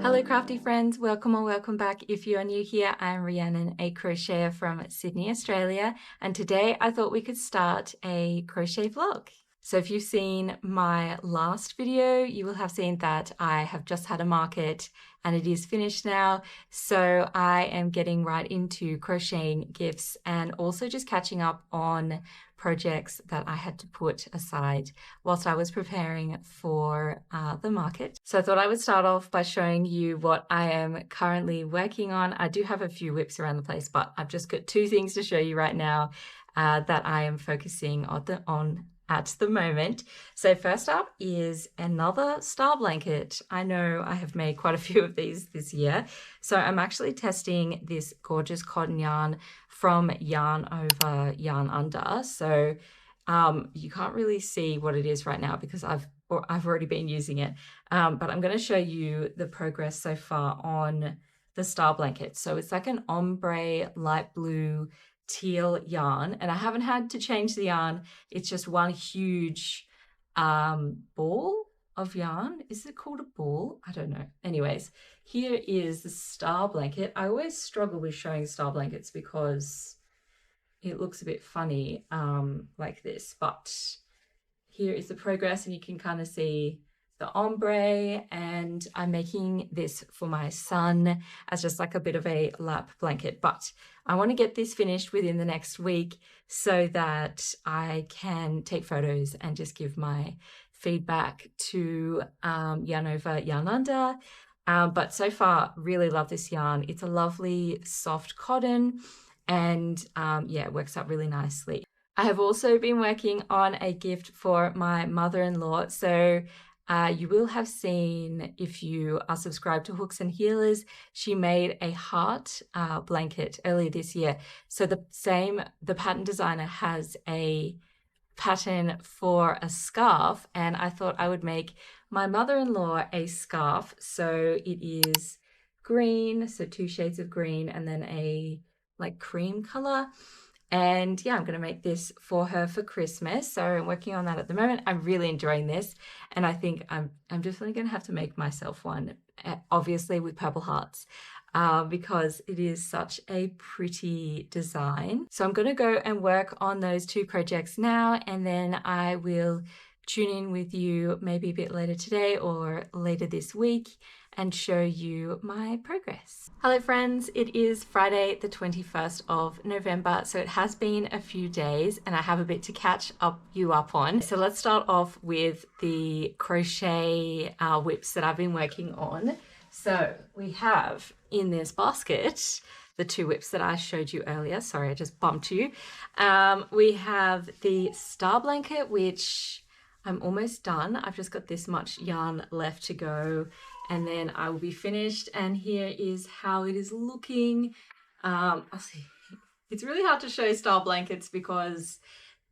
Hello crafty friends, welcome or welcome back. If you are new here, I'm Rhiannon, a crocheter from Sydney, Australia, and today I thought we could start a crochet vlog. So if you've seen my last video, you will have seen that I have just had a market and it is finished now. So I am getting right into crocheting gifts and also just catching up on projects that I had to put aside whilst I was preparing for the market. So I thought I would start off by showing you what I am currently working on. I do have a few whips around the place, but I've just got two things to show you right now that I am focusing on at the moment. So first up is another star blanket. I know I have made quite a few of these this year. So I'm actually testing this gorgeous cotton yarn from Yarn Over, Yarn Under. So you can't really see what it is right now because I've already been using it. But I'm going to show you the progress so far on the star blanket. So it's like an ombre light blue teal yarn, and I haven't had to change the yarn. It's just one huge ball of yarn. Is it called a ball? I don't know. Anyways, here is the star blanket. I always struggle with showing star blankets because it looks a bit funny like this, but here is the progress, and you can kind of see the ombre, and I'm making this for my son as just like a bit of a lap blanket, but I want to get this finished within the next week so that I can take photos and just give my feedback to Yarn Over, Yarn Under. But so far, really love this yarn. It's a lovely soft cotton, and yeah, it works out really nicely. I have also been working on a gift for my mother-in-law. So you will have seen, if you are subscribed to Hooks and Healers, she made a heart blanket earlier this year. So the pattern designer has a pattern for a scarf, and I thought I would make my mother-in-law a scarf. So it is green, so 2 shades of green, and then a like cream color. And yeah, I'm going to make this for her for Christmas. So I'm working on that at the moment. I'm really enjoying this. And I think I'm definitely going to have to make myself one, obviously with purple hearts, because it is such a pretty design. So I'm going to go and work on those 2 projects now, and then I will tune in with you maybe a bit later today or later this week and show you my progress. Hello friends, it is Friday the 21st of November, so it has been a few days and I have a bit to catch you up on. So let's start off with the crochet whips that I've been working on. So we have in this basket the 2 whips that I showed you earlier. Sorry, I just bumped you. We have the star blanket, which I'm almost done. I've just got this much yarn left to go, and then I will be finished. And here is how it is looking. I'll see. It's really hard to show star blankets because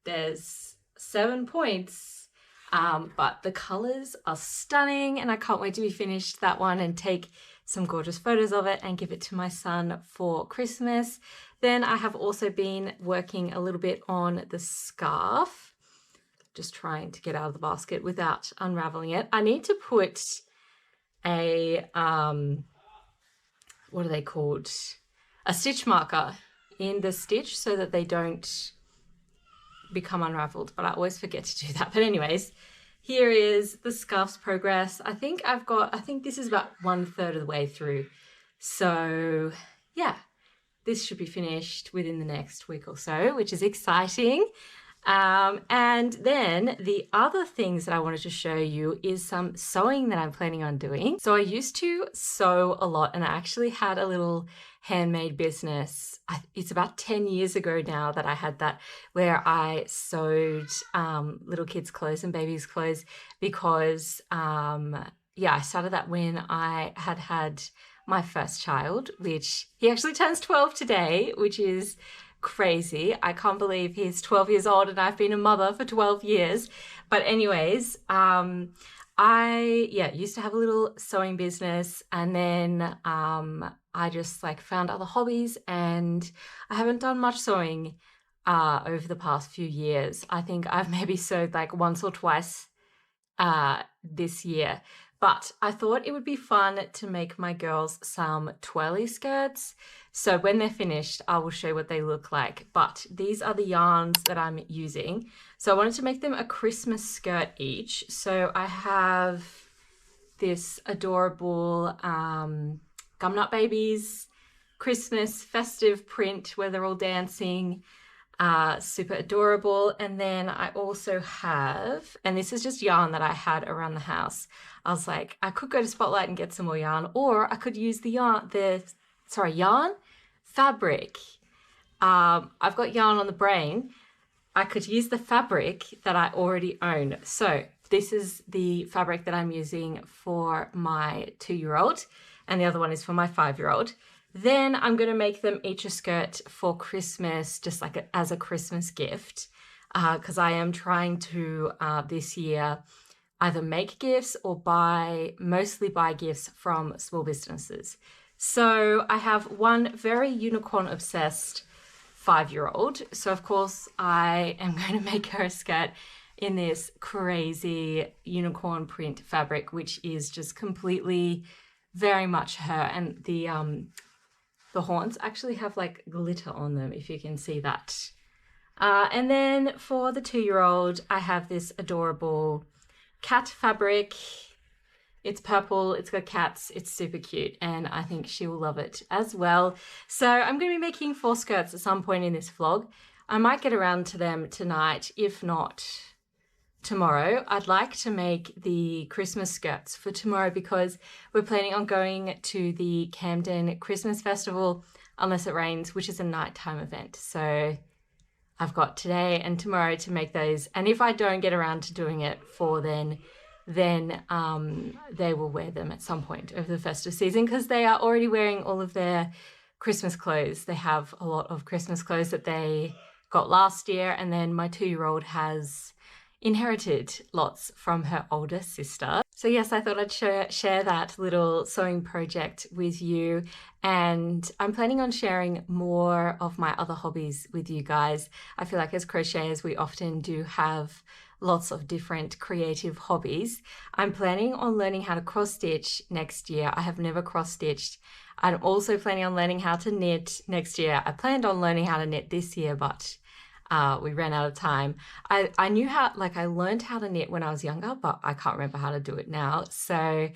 there's 7 points, but the colors are stunning, and I can't wait to be finished that one and take some gorgeous photos of it and give it to my son for Christmas. Then I have also been working a little bit on the scarf, just trying to get out of the basket without unraveling it. I need to put a, what are they called? A stitch marker in the stitch so that they don't become unraveled, but I always forget to do that. But anyways, here is the scarf's progress. I think this is about 1/3 of the way through. So yeah, this should be finished within the next week or so, which is exciting. And then the other things that I wanted to show you is some sewing that I'm planning on doing. So I used to sew a lot, and I actually had a little handmade business. It's about 10 years ago now that I had that, where I sewed little kids' clothes and babies' clothes because, yeah, I started that when I had my first child, which he actually turns 12 today, which is crazy. I can't believe he's 12 years old and I've been a mother for 12 years. But anyways, I used to have a little sewing business, and then I just like found other hobbies, and I haven't done much sewing over the past few years. I think I've maybe sewed like once or twice this year. But I thought it would be fun to make my girls some twirly skirts. So when they're finished, I will show you what they look like. But these are the yarns that I'm using. So I wanted to make them a Christmas skirt each. So I have this adorable Gumnut Babies Christmas festive print where they're all dancing. Super adorable. And then I also have, and this is just yarn that I had around the house. I was like, I could go to Spotlight and get some more yarn, or I could use the yarn fabric. I've got yarn on the brain. I could use the fabric that I already own. So this is the fabric that I'm using for my 2-year-old, and the other one is for my 5-year-old. Then I'm going to make them each a skirt for Christmas, just like as a Christmas gift, because I am trying to this year either make gifts or mostly buy gifts from small businesses. So I have one very unicorn obsessed 5-year-old. So of course I am going to make her a skirt in this crazy unicorn print fabric, which is just completely very much her. And the horns actually have like glitter on them, if you can see that. And then for the 2-year-old, I have this adorable cat fabric. It's purple, it's got cats, it's super cute, and I think she will love it as well. So I'm going to be making 4 skirts at some point in this vlog. I might get around to them tonight, if not tomorrow. I'd like to make the Christmas skirts for tomorrow because we're planning on going to the Camden Christmas Festival, unless it rains, which is a nighttime event. So I've got today and tomorrow to make those. And if I don't get around to doing it for then they will wear them at some point over the festive season because they are already wearing all of their Christmas clothes. They have a lot of Christmas clothes that they got last year, and then my 2-year-old has inherited lots from her older sister. So yes, I thought I'd share that little sewing project with you, and I'm planning on sharing more of my other hobbies with you guys. I feel like as crocheters we often do have lots of different creative hobbies. I'm planning on learning how to cross stitch next year. I have never cross stitched. I'm also planning on learning how to knit next year. I planned on learning how to knit this year, but we ran out of time. I knew I learned how to knit when I was younger, but I can't remember how to do it now. So,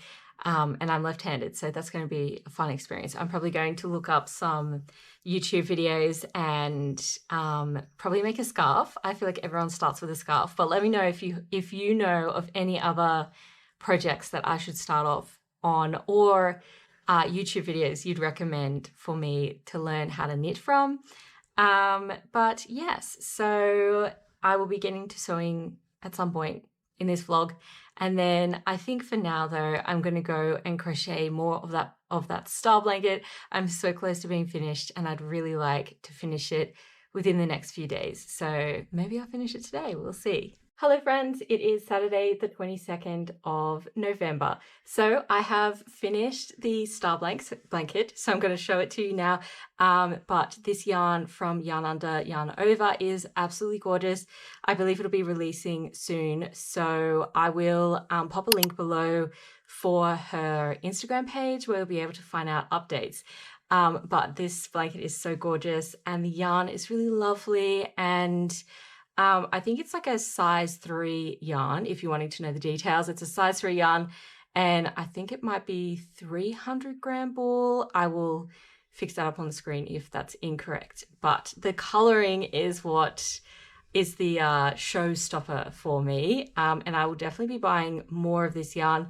and I'm left-handed, so that's going to be a fun experience. I'm probably going to look up some YouTube videos and probably make a scarf. I feel like everyone starts with a scarf, but let me know if you know of any other projects that I should start off on, or YouTube videos you'd recommend for me to learn how to knit from. But yes, so I will be getting to sewing at some point in this vlog. And then I think for now though, I'm going to go and crochet more of that star blanket. I'm so close to being finished and I'd really like to finish it within the next few days. So maybe I'll finish it today. We'll see. Hello friends, it is Saturday the 22nd of November. So I have finished the star blanket, so I'm going to show it to you now. But this yarn from Yarn Under, Yarn Over is absolutely gorgeous. I believe it'll be releasing soon, so I will pop a link below for her Instagram page where you'll be able to find out updates. But this blanket is so gorgeous and the yarn is really lovely, and I think it's like a size 3 yarn, if you're wanting to know the details. It's a size 3 yarn, and I think it might be 300 gram ball. I will fix that up on the screen if that's incorrect. But the coloring is what is the showstopper for me, and I will definitely be buying more of this yarn.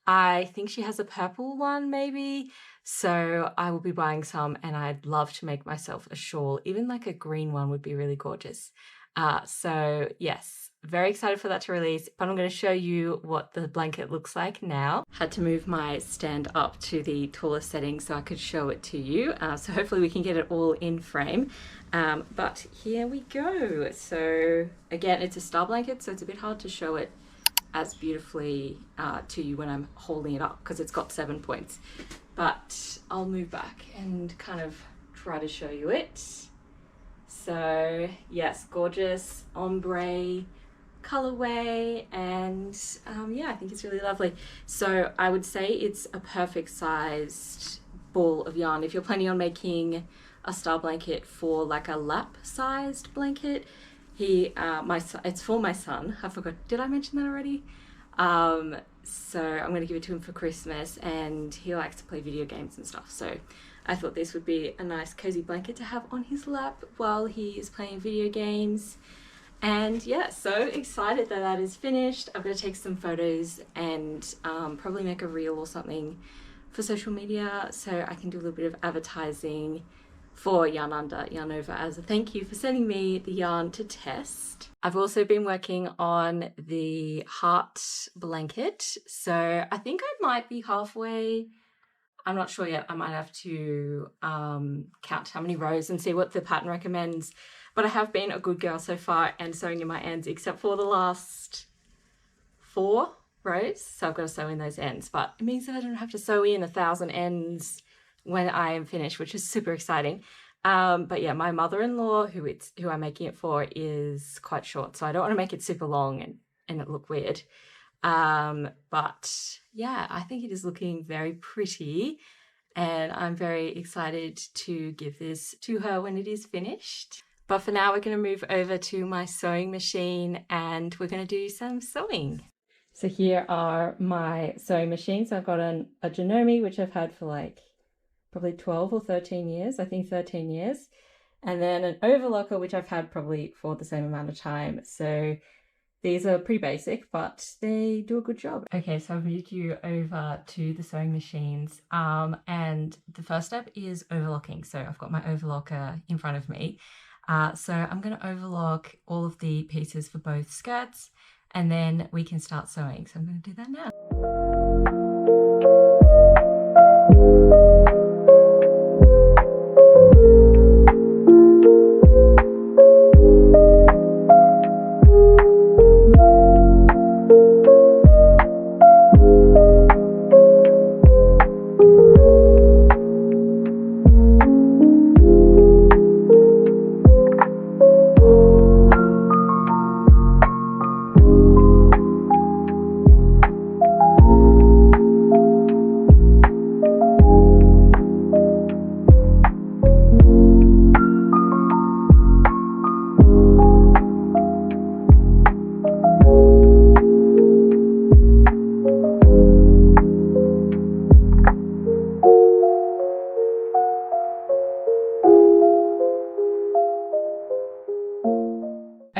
I think she has a purple one maybe, so I will be buying some, and I'd love to make myself a shawl. Even like a green one would be really gorgeous. So yes, very excited for that to release, but I'm going to show you what the blanket looks like now. Had to move my stand up to the taller setting so I could show it to you. So hopefully we can get it all in frame. But here we go. So again, it's a star blanket, so it's a bit hard to show it as beautifully to you when I'm holding it up because it's got 7 points. But I'll move back and kind of try to show you it. So yes, gorgeous ombre colorway, and yeah, I think it's really lovely. So I would say it's a perfect sized ball of yarn. If you're planning on making a style blanket for like a lap sized blanket, it's for my son. I forgot, did I mention that already? So I'm going to give it to him for Christmas, and he likes to play video games and stuff. So I thought this would be a nice cozy blanket to have on his lap while he is playing video games. And yeah, so excited that that is finished. I'm going to take some photos and probably make a reel or something for social media so I can do a little bit of advertising for Yarn Under, Yarn Over as a thank you for sending me the yarn to test. I've also been working on the heart blanket, so I think I might be halfway. I'm not sure yet. I might have to count how many rows and see what the pattern recommends, but I have been a good girl so far and sewing in my ends except for the last 4 rows, so I've got to sew in those ends, but it means that I don't have to sew in 1,000 ends when I am finished, which is super exciting. But yeah, my mother-in-law, who I'm making it for, is quite short, so I don't want to make it super long and it look weird. But yeah, I think it is looking very pretty, and I'm very excited to give this to her when it is finished. But for now, we're going to move over to my sewing machine and we're going to do some sewing. So here are my sewing machines. I've got a Janome, which I've had for like probably 12 or 13 years, I think 13 years. And then an overlocker, which I've had probably for the same amount of time. So these are pretty basic, but they do a good job. Okay, so I've moved you over to the sewing machines. And the first step is overlocking. So I've got my overlocker in front of me. So I'm going to overlock all of the pieces for both skirts, and then we can start sewing. So I'm going to do that now.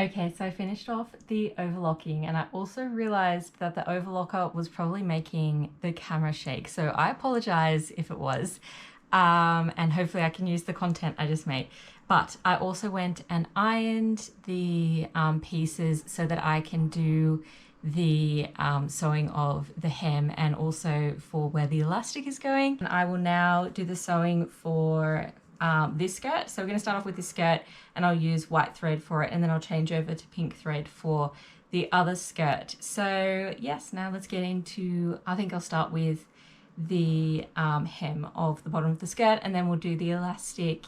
Okay, so I finished off the overlocking, and I also realized that the overlocker was probably making the camera shake. So I apologize if it was, and hopefully I can use the content I just made. But I also went and ironed the pieces so that I can do the sewing of the hem and also for where the elastic is going. And I will now do the sewing for this skirt. So we're going to start off with this skirt, and I'll use white thread for it, and then I'll change over to pink thread for the other skirt. So yes, now let's get into, I think I'll start with the hem of the bottom of the skirt, and then we'll do the elastic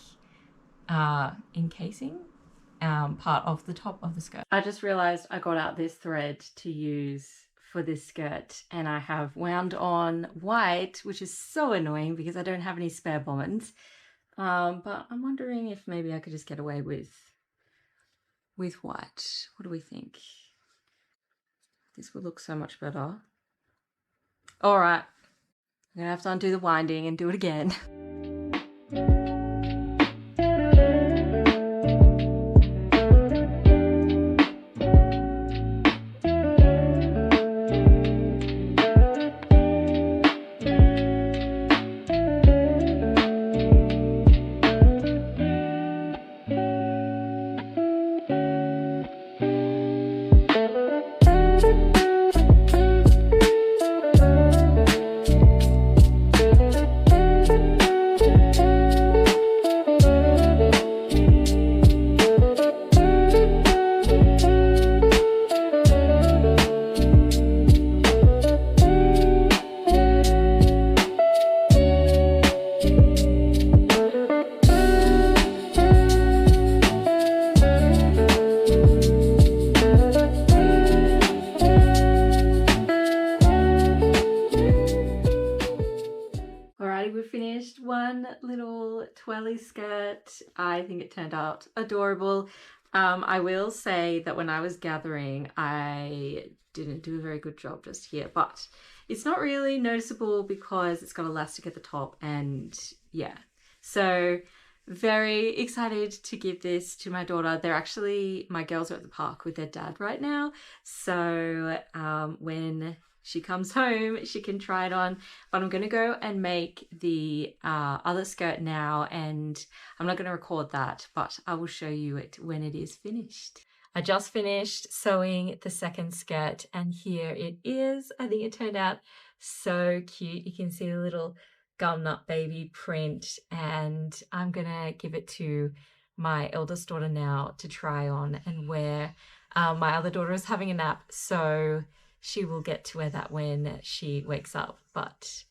encasing part of the top of the skirt. I just realized I got out this thread to use for this skirt, and I have wound on white, which is so annoying because I don't have any spare bobbins. But I'm wondering if maybe I could just get away with white. What do we think? This would look so much better. All right, I'm gonna have to undo the winding and do it again. little twirly skirt. I think it turned out adorable. I will say that when I was gathering, I didn't do a very good job just here, but it's not really noticeable because it's got elastic at the top, and yeah. So very excited to give this to my daughter. My girls are at the park with their dad right now. So when she comes home, she can try it on, but I'm going to go and make the other skirt now, and I'm not going to record that, but I will show you it when it is finished. I just finished sewing the second skirt, and here it is. I think it turned out so cute. You can see the little gumnut baby print, and I'm going to give it to my eldest daughter now to try on and wear. My other daughter is having a nap, so she will get to wear that when she wakes up. But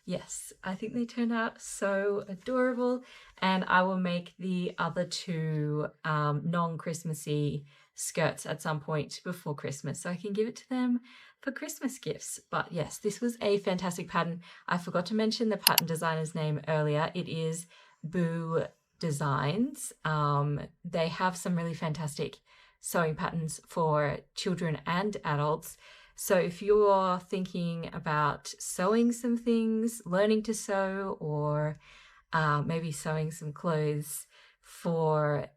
yes, I think they turned out so adorable, and I will make the other two non-Christmassy skirts at some point before Christmas so I can give it to them for Christmas gifts. But yes, this was a fantastic pattern. I forgot to mention the pattern designer's name earlier. It is Boo Designs. They have some really fantastic sewing patterns for children and adults. So if you're thinking about sewing some things, learning to sew, or maybe sewing some clothes for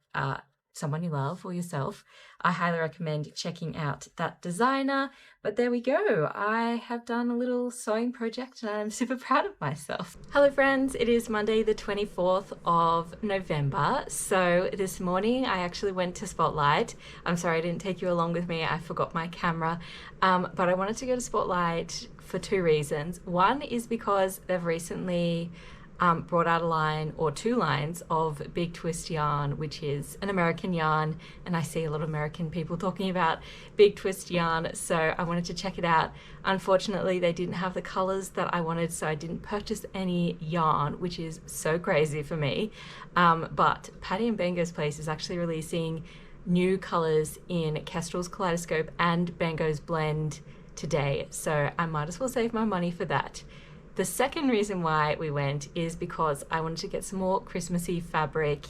someone you love or yourself, I highly recommend checking out that designer. But there we go. I have done a little sewing project and I'm super proud of myself. Hello friends, it is Monday the 24th of November. So this morning I actually went to Spotlight. I'm sorry I didn't take you along with me. I forgot my camera. But I wanted to go to Spotlight for two reasons. One is because they've recently brought out a line or two lines of Big Twist yarn, which is an American yarn, and I see a lot of American people talking about Big Twist yarn, so I wanted to check it out. Unfortunately, they didn't have the colors that I wanted, so I didn't purchase any yarn, which is so crazy for me. But Patty and Bango's place is actually releasing new colors in Kestrel's Kaleidoscope and Bango's Blend today, so I might as well save my money for that. The second reason why we went is because I wanted to get some more Christmassy fabric.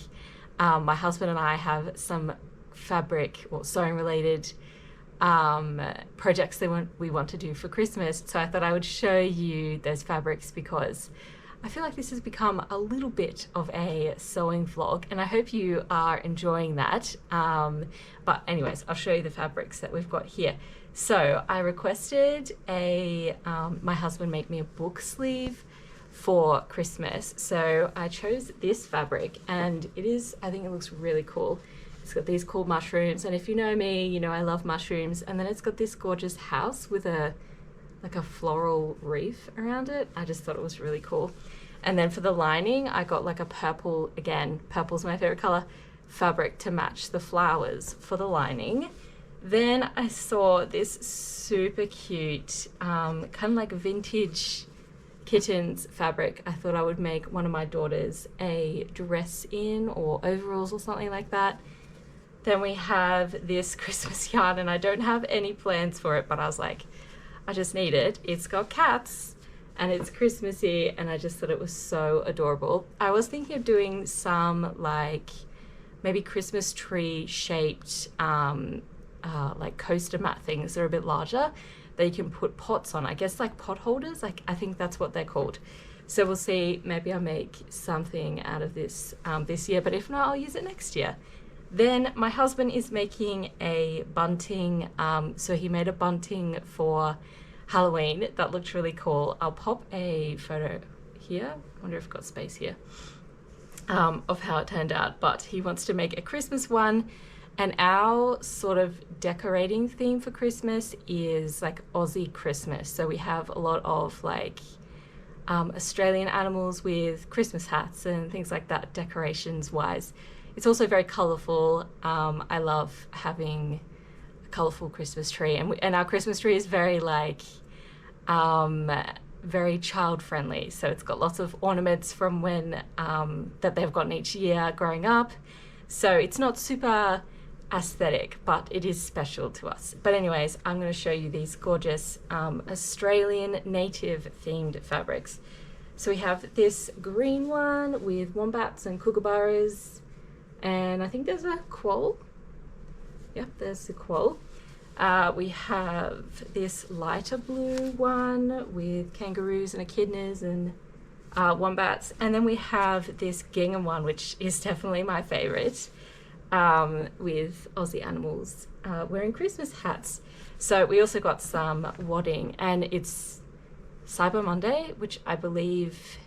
My husband and I have some fabric or sewing related projects that we want to do for Christmas. So I thought I would show you those fabrics because I feel like this has become a little bit of a sewing vlog, and I hope you are enjoying that. But anyways, I'll show you the fabrics that we've got here. So I requested my husband make me a book sleeve for Christmas. So I chose this fabric, and I think it looks really cool. It's got these cool mushrooms, and if you know me, you know I love mushrooms. And then it's got this gorgeous house with like a floral wreath around it. I just thought it was really cool. And then for the lining, I got like a purple, again, purple's my favorite color, fabric to match the flowers for the lining. Then I saw this super cute, kind of like vintage kittens fabric. I thought I would make one of my daughters a dress in, or overalls or something like that. Then we have this Christmas yarn, and I don't have any plans for it, but I was like, I just need it. It's got cats and it's Christmassy, and I just thought it was so adorable. I was thinking of doing some like maybe Christmas tree shaped like coaster mat things that are a bit larger that you can put pots on. I guess like pot holders, like I think that's what they're called. So we'll see, maybe I'll make something out of this this year, but if not, I'll use it next year. Then my husband is making a bunting, so he made a bunting for Halloween that looked really cool. I'll pop a photo here, I wonder if I've got space here, of how it turned out, but he wants to make a Christmas one. And our sort of decorating theme for Christmas is like Aussie Christmas. So we have a lot of like Australian animals with Christmas hats and things like that, decorations wise. It's also very colourful. I love having a colourful Christmas tree, and our Christmas tree is very like very child friendly. So it's got lots of ornaments from when that they've gotten each year growing up. So it's not super aesthetic, but it is special to us. But anyways, I'm going to show you these gorgeous Australian native themed fabrics. So we have this green one with wombats and kookaburras, and I think there's a quoll. Yep, there's the quoll. We have this lighter blue one with kangaroos and echidnas and wombats, and then we have this gingham one, which is definitely my favorite, with Aussie animals wearing Christmas hats. So we also got some wadding, and it's Cyber Monday, which I believe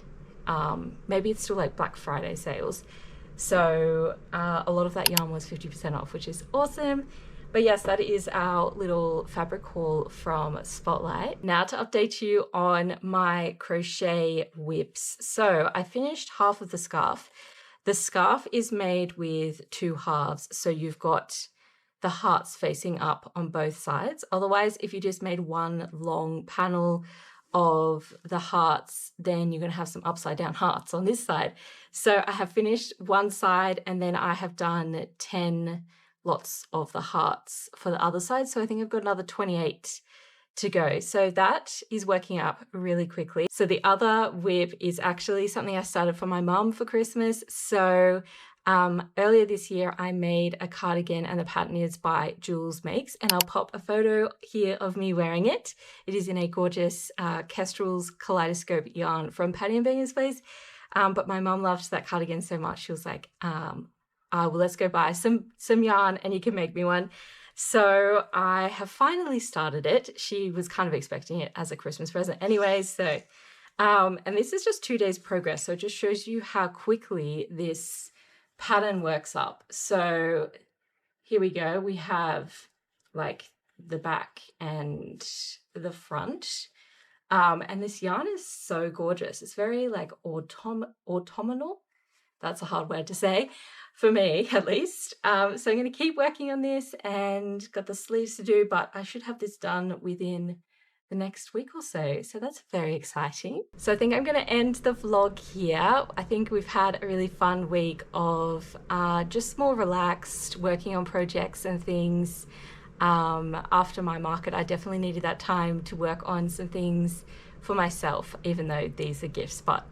maybe it's still like Black Friday sales. So a lot of that yarn was 50% off, which is awesome. But yes, that is our little fabric haul from Spotlight. Now to update you on my crochet whips. So I finished half of the scarf. The scarf is made with 2 halves. So you've got the hearts facing up on both sides. Otherwise, if you just made one long panel of the hearts, then you're going to have some upside down hearts on this side. So I have finished one side, and then I have done 10 lots of the hearts for the other side. So I think I've got another 28 to go. So that is working up really quickly. So the other whip is actually something I started for my mum for Christmas. So earlier this year, I made a cardigan, and the pattern is by Jules Makes, and I'll pop a photo here of me wearing it. It is in a gorgeous Kestrel's Kaleidoscope yarn from Patty and Banger's place. But my mum loved that cardigan so much, she was like, well, let's go buy some yarn and you can make me one. So I have finally started it. She was kind of expecting it as a Christmas present anyway. So, and this is just 2 days progress. So it just shows you how quickly this pattern works up. So here we go. We have like the back and the front. And this yarn is so gorgeous. It's very like autumnal. That's a hard word to say for me, at least. So I'm going to keep working on this, and got the sleeves to do, but I should have this done within the next week or so. So that's very exciting. So I think I'm going to end the vlog here. I think we've had a really fun week of just more relaxed working on projects and things. After my market, I definitely needed that time to work on some things for myself, even though these are gifts, but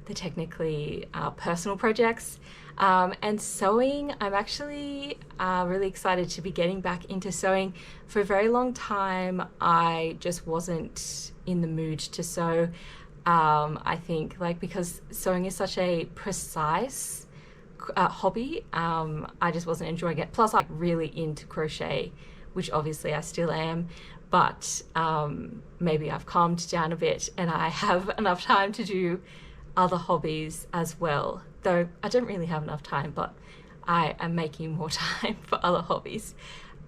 they're technically personal projects. And sewing, I'm actually really excited to be getting back into sewing. For a very long time, I just wasn't in the mood to sew. I think because sewing is such a precise hobby, I just wasn't enjoying it. Plus, I'm really into crochet, which obviously I still am, but maybe I've calmed down a bit and I have enough time to do other hobbies as well. Though I don't really have enough time, but I am making more time for other hobbies.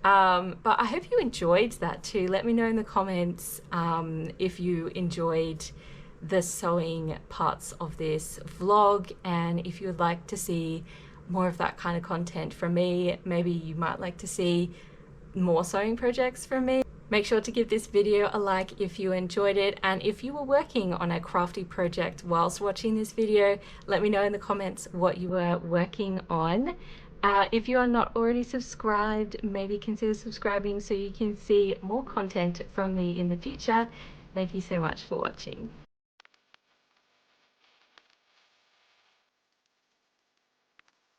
But I hope you enjoyed that too. Let me know in the comments if you enjoyed the sewing parts of this vlog, and if you would like to see more of that kind of content from me. Maybe you might like to see more sewing projects from me. Make sure to give this video a like if you enjoyed it, and if you were working on a crafty project whilst watching this video, let me know in the comments what you were working on. If you are not already subscribed, maybe consider subscribing so you can see more content from me in the future. Thank you so much for watching.